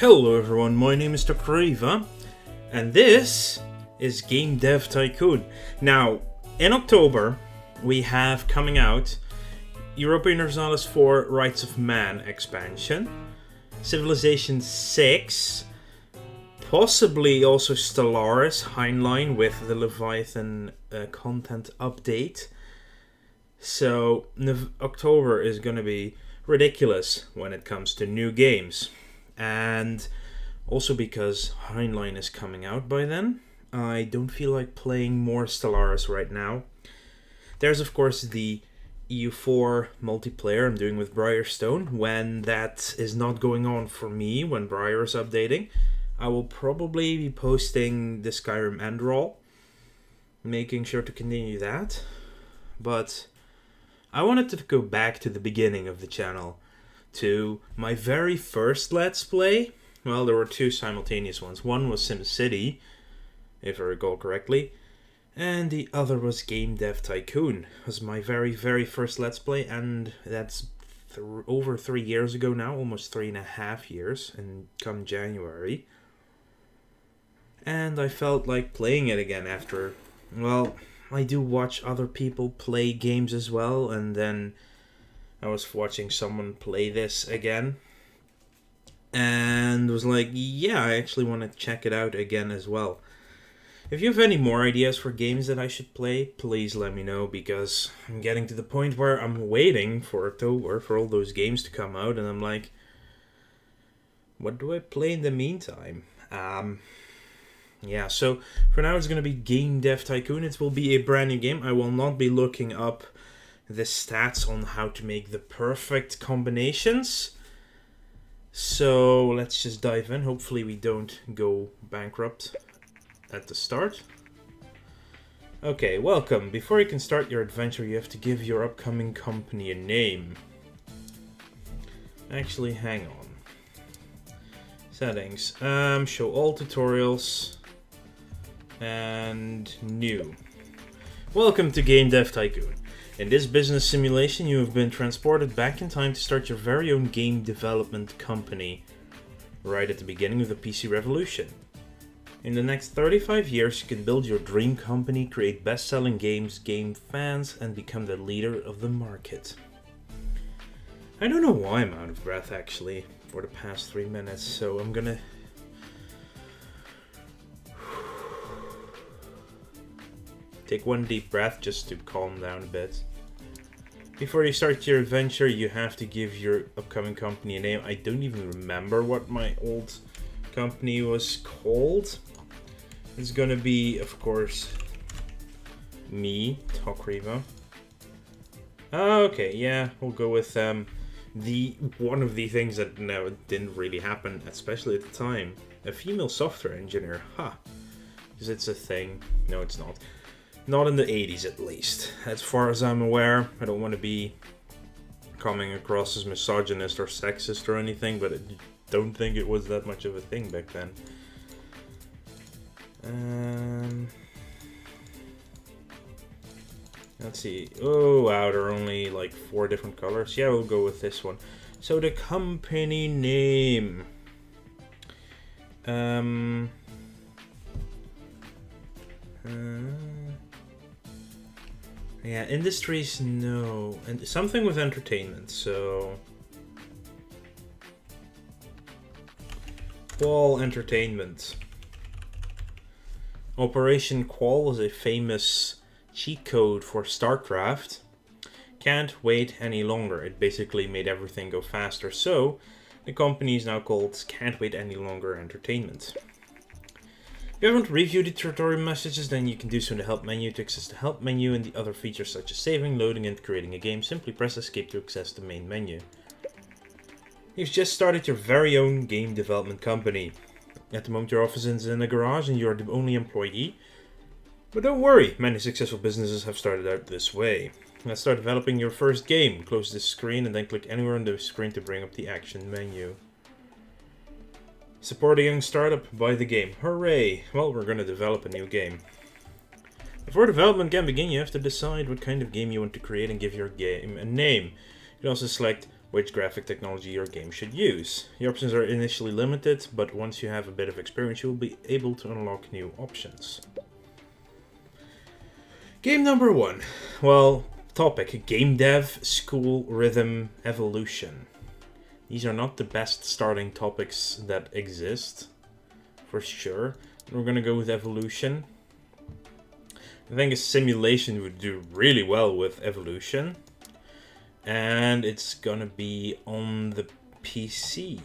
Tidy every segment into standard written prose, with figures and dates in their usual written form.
Hello everyone, my name is Dr. Riva, and this is Game Dev Tycoon. Now, in October, we have coming out Europa Universalis 4 Rights of Man expansion, Civilization 6, possibly also Stellaris Heinlein with the Leviathan content update. So, October is going to be ridiculous when it comes to new games. And also because Heinlein is coming out by then, I don't feel like playing more Stellaris right now. There's of course the EU4 multiplayer I'm doing with Briarstone. When that is not going on for me, when Briar is updating, I will probably be posting the Skyrim end roll, making sure to continue that. But I wanted to go back to the beginning of the channel, to my very first Let's Play. Well, there were two simultaneous ones. One was SimCity, if I recall correctly, and the other was Game Dev Tycoon. It was my very, very first Let's Play, and that's over 3 years ago now, almost 3.5 years, and come January. And I felt like playing it again after, well, I do watch other people play games as well, and then I was watching someone play this again and was like, yeah, I actually want to check it out again as well. If you have any more ideas for games that I should play, please let me know, because I'm getting to the point where I'm waiting for October for all those games to come out, and I'm like, what do I play in the meantime? Yeah, so for now it's going to be Game Dev Tycoon. It will be a brand new game. I will not be looking up the stats on how to make the perfect combinations. So let's just dive in. Hopefully we don't go bankrupt at the start. Okay, welcome. Before you can start your adventure, you have to give your upcoming company a name. Actually, hang on. Settings. Show all tutorials. And new. Welcome to Game Dev Tycoon. In this business simulation, you have been transported back in time to start your very own game development company, right at the beginning of the PC revolution. In the next 35 years, you can build your dream company, create best-selling games, gain fans, and become the leader of the market. I don't know why I'm out of breath, actually, for the past 3 minutes, so I'm gonna take one deep breath just to calm down a bit. Before you start your adventure, you have to give your upcoming company a name. I don't even remember what my old company was called. It's gonna be, of course, me, Tokriva. Okay, yeah, we'll go with the one of the things that no, didn't really happen, especially at the time. A female software engineer, because it's a thing. No, it's not. Not in the 80s, at least. As far as I'm aware, I don't want to be coming across as misogynist or sexist or anything, but I don't think it was that much of a thing back then. Let's see. Oh, wow, there are only like 4 different colors. Yeah, we'll go with this one. So the company name. Yeah, industries, no. And something with entertainment, so Qual Entertainment. Operation Qual is a famous cheat code for StarCraft. Can't wait any longer. It basically made everything go faster, so the company is now called Can't Wait Any Longer Entertainment. If you haven't reviewed the tutorial messages, then you can do so in the help menu. To access the help menu and the other features such as saving, loading and creating a game, simply press escape to access the main menu. You've just started your very own game development company. At the moment your office is in a garage and you're the only employee. But don't worry, many successful businesses have started out this way. Let's start developing your first game. Close this screen and then click anywhere on the screen to bring up the action menu. Support a young startup, buy the game. Hooray! Well, we're going to develop a new game. Before development can begin, you have to decide what kind of game you want to create and give your game a name. You can also select which graphic technology your game should use. The options are initially limited, but once you have a bit of experience, you will be able to unlock new options. Game number 1. Well, topic, Game Dev, School, Rhythm, Evolution. These are not the best starting topics that exist, for sure. We're gonna go with Evolution. I think a simulation would do really well with Evolution. And it's gonna be on the PC.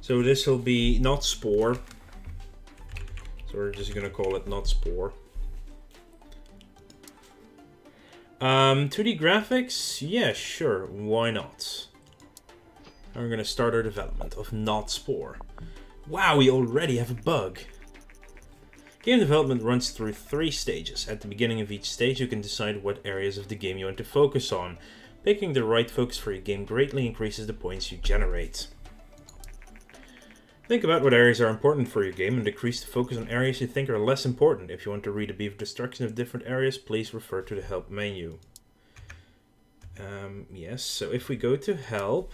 So this will be not Spore. So we're just gonna call it not Spore. 2D graphics? Yeah, sure, why not? And we're gonna start our development of Not Spore. Wow, we already have a bug. Game development runs through 3 stages. At the beginning of each stage, you can decide what areas of the game you want to focus on. Picking the right focus for your game greatly increases the points you generate. Think about what areas are important for your game and decrease the focus on areas you think are less important. If you want to read a brief description of different areas, please refer to the help menu. Yes, so if we go to help,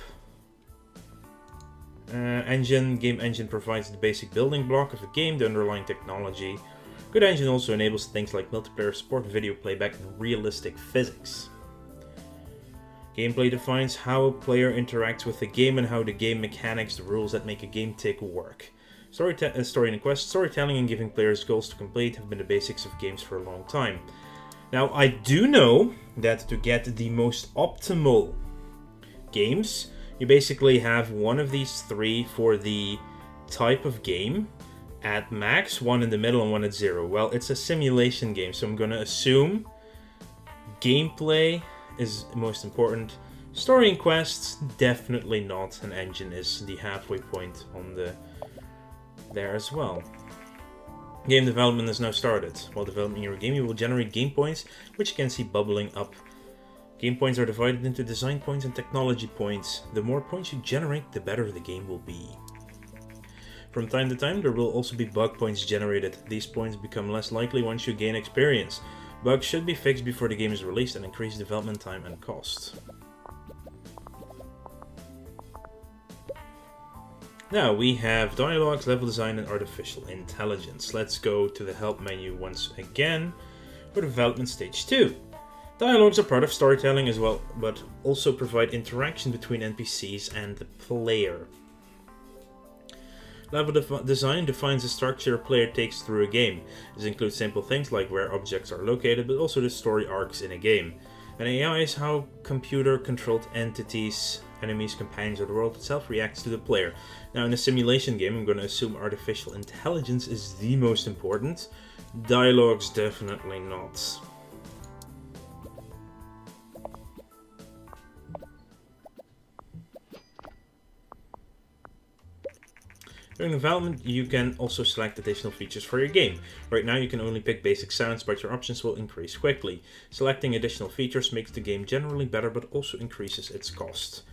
game engine provides the basic building block of a game, the underlying technology. Good engine also enables things like multiplayer support, video playback, and realistic physics. Gameplay defines how a player interacts with the game and how the game mechanics, the rules that make a game tick, work. Story and quest, storytelling and giving players goals to complete have been the basics of games for a long time. Now, I do know that to get the most optimal games, you basically have one of these 3 for the type of game at max, 1 in the middle and 1 at 0. Well, it's a simulation game, so I'm going to assume gameplay is most important. Story and quests, definitely not. An engine is the halfway point on there as well. Game development has now started. While developing your game, you will generate game points, which you can see bubbling up. Game points are divided into design points and technology points. The more points you generate, the better the game will be. From time to time, there will also be bug points generated. These points become less likely once you gain experience. Bugs should be fixed before the game is released and increase development time and cost. Now we have dialogues, level design, and artificial intelligence. Let's go to the help menu once again for development stage 2. Dialogues are part of storytelling as well, but also provide interaction between NPCs and the player. Level design defines the structure a player takes through a game. This includes simple things like where objects are located, but also the story arcs in a game. And AI is how computer-controlled entities, enemies, companions, or the world itself reacts to the player. Now, in a simulation game, I'm going to assume artificial intelligence is the most important. Dialogues, definitely not. During development, you can also select additional features for your game. Right now you can only pick basic sounds, but your options will increase quickly. Selecting additional features makes the game generally better, but also increases its cost.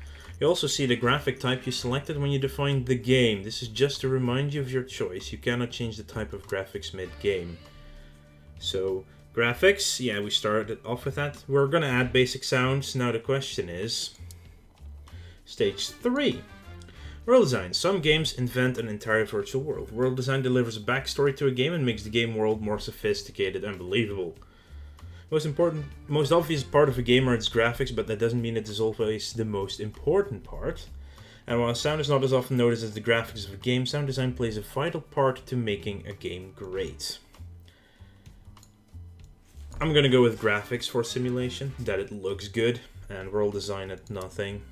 You also see the graphic type you selected when you defined the game. This is just to remind you of your choice. You cannot change the type of graphics mid-game. So, graphics, yeah, we started off with that. We're gonna add basic sounds. Now the question is, stage 3. World design. Some games invent an entire virtual world. World design delivers a backstory to a game and makes the game world more sophisticated and believable. Most obvious part of a game are its graphics, but that doesn't mean it is always the most important part. And while sound is not as often noticed as the graphics of a game, sound design plays a vital part to making a game great. I'm gonna go with graphics for simulation, that it looks good, and world design at nothing.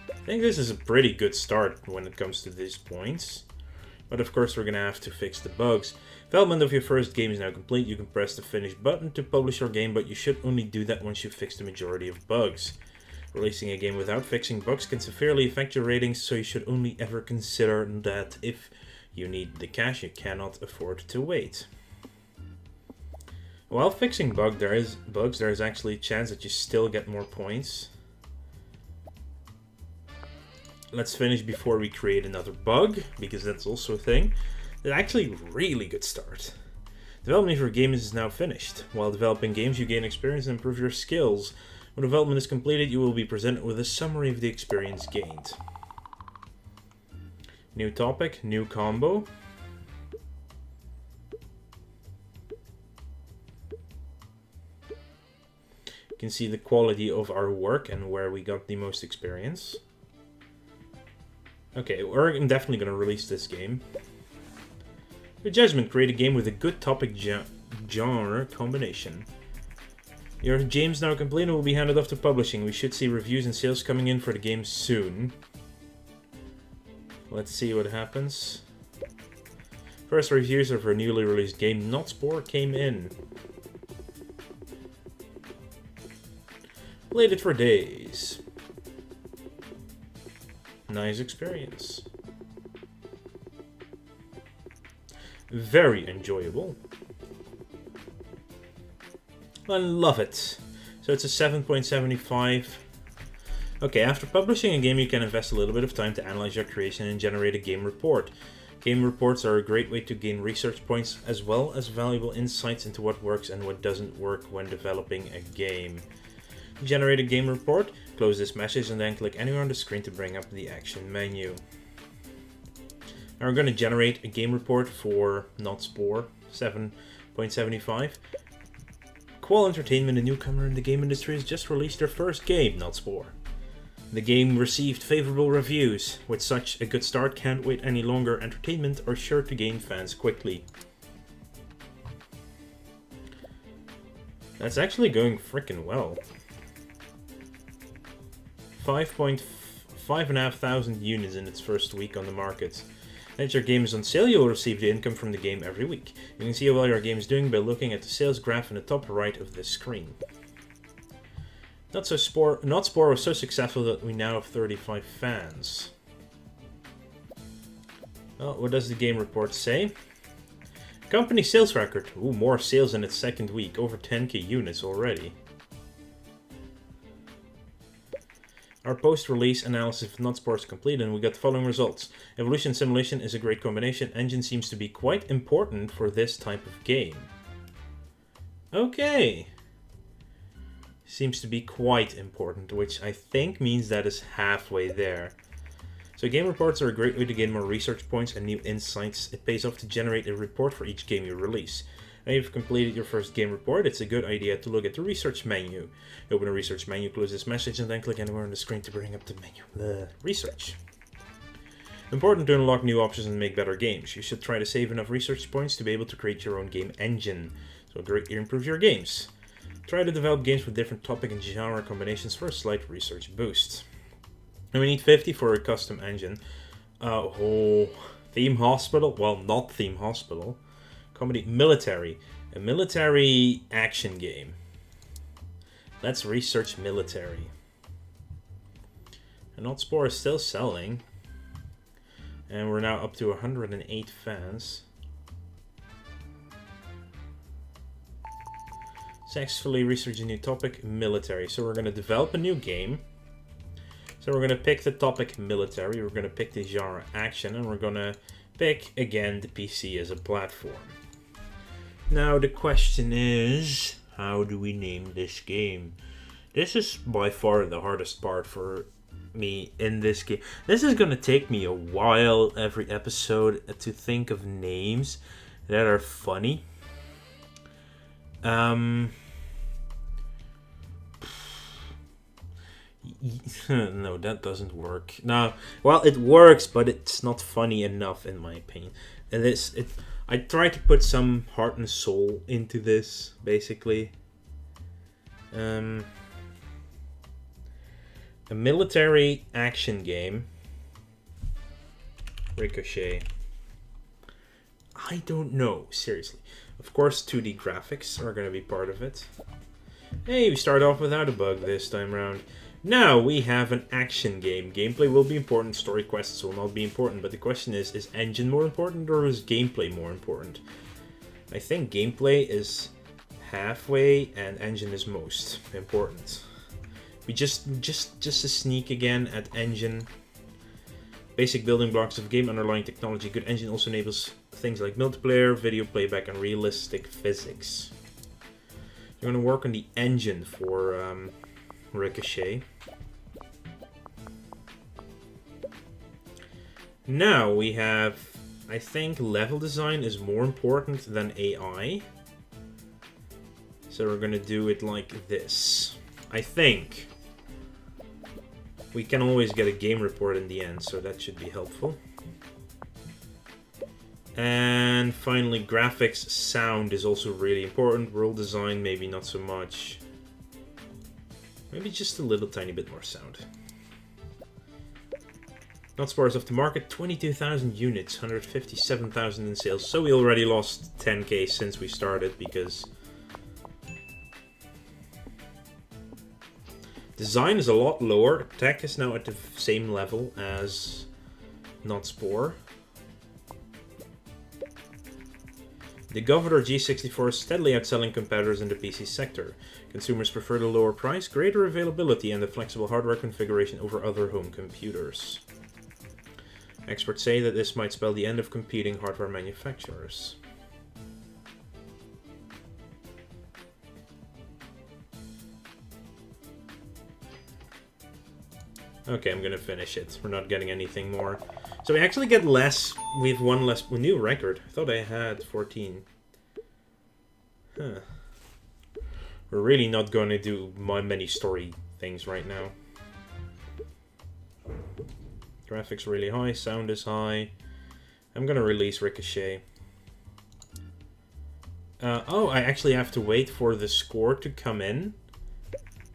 I think this is a pretty good start when it comes to these points. But of course we're gonna have to fix the bugs. Development of your first game is now complete. You can press the finish button to publish your game, but you should only do that once you fix the majority of bugs. Releasing a game without fixing bugs can severely affect your ratings, so you should only ever consider that if you need the cash, you cannot afford to wait. While fixing bugs, there is actually a chance that you still get more points. Let's finish before we create another bug, because that's also a thing. It's actually a really good start. Development for games is now finished. While developing games, you gain experience and improve your skills. When development is completed, you will be presented with a summary of the experience gained. New topic, new combo. You can see the quality of our work and where we got the most experience. Okay, we're definitely going to release this game. Your judgment, create a game with a good topic genre combination. Your game's now complete and will be handed off to publishing. We should see reviews and sales coming in for the game soon. Let's see what happens. First reviews of our newly released game, Not Spore, came in. Played it for days. Nice experience. Very enjoyable. I love it. So it's a 7.75. Okay, after publishing a game, you can invest a little bit of time to analyze your creation and generate a game report. Game reports are a great way to gain research points as well as valuable insights into what works and what doesn't work when developing a game. Generate a game report, close this message and then click anywhere on the screen to bring up the action menu. Now we're going to generate a game report for Not Spore 7.75. Qual Entertainment, a newcomer in the game industry, has just released their first game, Not Spore. The game received favorable reviews. With such a good start, can't wait any longer. Entertainment are sure to gain fans quickly. That's actually going frickin' well. 5,500 units in its first week on the market. As your game is on sale, you'll receive the income from the game every week. You can see how well your game is doing by looking at the sales graph in the top right of this screen. Not Spore was so successful that we now have 35 fans. Well, what does the game report say? Company sales record. Ooh, more sales in its second week. Over 10k units already. Our post-release analysis of Not Spore is complete and we got the following results. Evolution simulation is a great combination. Engine seems to be quite important for this type of game. Okay. Seems to be quite important, which I think means that is halfway there. So game reports are a great way to gain more research points and new insights. It pays off to generate a report for each game you release. Now you've completed your first game report, it's a good idea to look at the research menu. Open the research menu, close this message, and then click anywhere on the screen to bring up the menu. Research. Important to unlock new options and make better games. You should try to save enough research points to be able to create your own game engine. So greatly improve your games. Try to develop games with different topic and genre combinations for a slight research boost. And we need 50 for a custom engine. Theme Hospital? Well, not Theme Hospital. Comedy Military. A military action game. Let's research military. And Not Spore is still selling. And we're now up to 108 fans. Successfully research a new topic, military. So we're going to develop a new game. So we're going to pick the topic military. We're going to pick the genre action. And we're going to pick, again, the PC as a platform. Now the question is, how do we name this game? This is by far the hardest part for me in this game. This is going to take me a while every episode to think of names that are funny. No, that doesn't work. No, well, it works, but it's not funny enough in my opinion. And I try to put some heart and soul into this, basically. A military action game. Ricochet. I don't know, seriously. Of course, 2D graphics are going to be part of it. Hey, we start off without a bug this time around. Now we have an action game. Gameplay will be important, story quests will not be important, but the question is engine more important or is gameplay more important? I think gameplay is halfway and engine is most important. We just a sneak again at engine. Basic building blocks of game, underlying technology. Good engine also enables things like multiplayer, video playback, and realistic physics. You're going to work on the engine for Ricochet. Now we have, I think level design is more important than AI. So we're going to do it like this. I think. We can always get a game report in the end, so that should be helpful. And finally, graphics, sound is also really important. World design, maybe not so much. Maybe just a little tiny bit more sound. Not spores off the market, 22,000 units, 157,000 in sales. So we already lost 10k since we started because design is a lot lower. Tech is now at the same level as Not Spore. The Governor G64 is steadily outselling competitors in the PC sector. Consumers prefer the lower price, greater availability, and the flexible hardware configuration over other home computers. Experts say that this might spell the end of competing hardware manufacturers. Okay, I'm gonna finish it. We're not getting anything more. So we actually get less. We have one less. New record. I thought I had 14. Huh. We're really not going to do many story things right now. Graphics really high. Sound is high. I'm gonna release Ricochet. Oh, I actually have to wait for the score to come in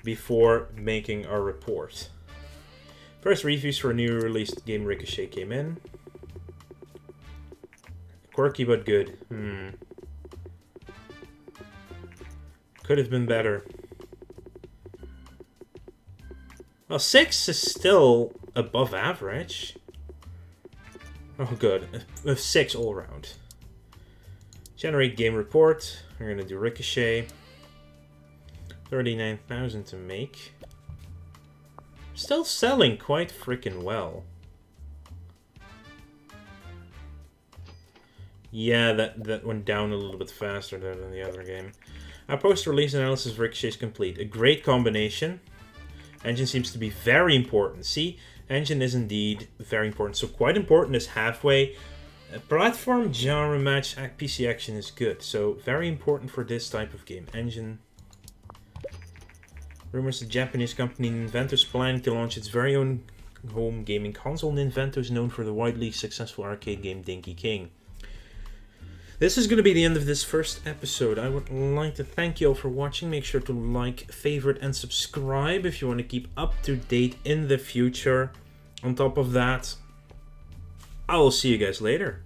before making our report. First reviews for a new released game Ricochet came in. Quirky but good. Could have been better. Well, 6 is still above average. Oh, good. 6 all around. Generate game report. We're gonna do Ricochet. 39,000 to make. Still selling quite freaking well. Yeah, that went down a little bit faster than the other game. Our post-release analysis of Ricochet is complete. A great combination. Engine seems to be very important. See, engine is indeed very important. So quite important is halfway. A platform genre match PC action is good. So very important for this type of game. Engine. Rumors the Japanese company Ninvento is planning to launch its very own home gaming console. Ninvento is known for the widely successful arcade game Dinky King. This is going to be the end of this first episode. I would like to thank you all for watching. Make sure to like, favorite, and subscribe if you want to keep up to date in the future. On top of that, I will see you guys later.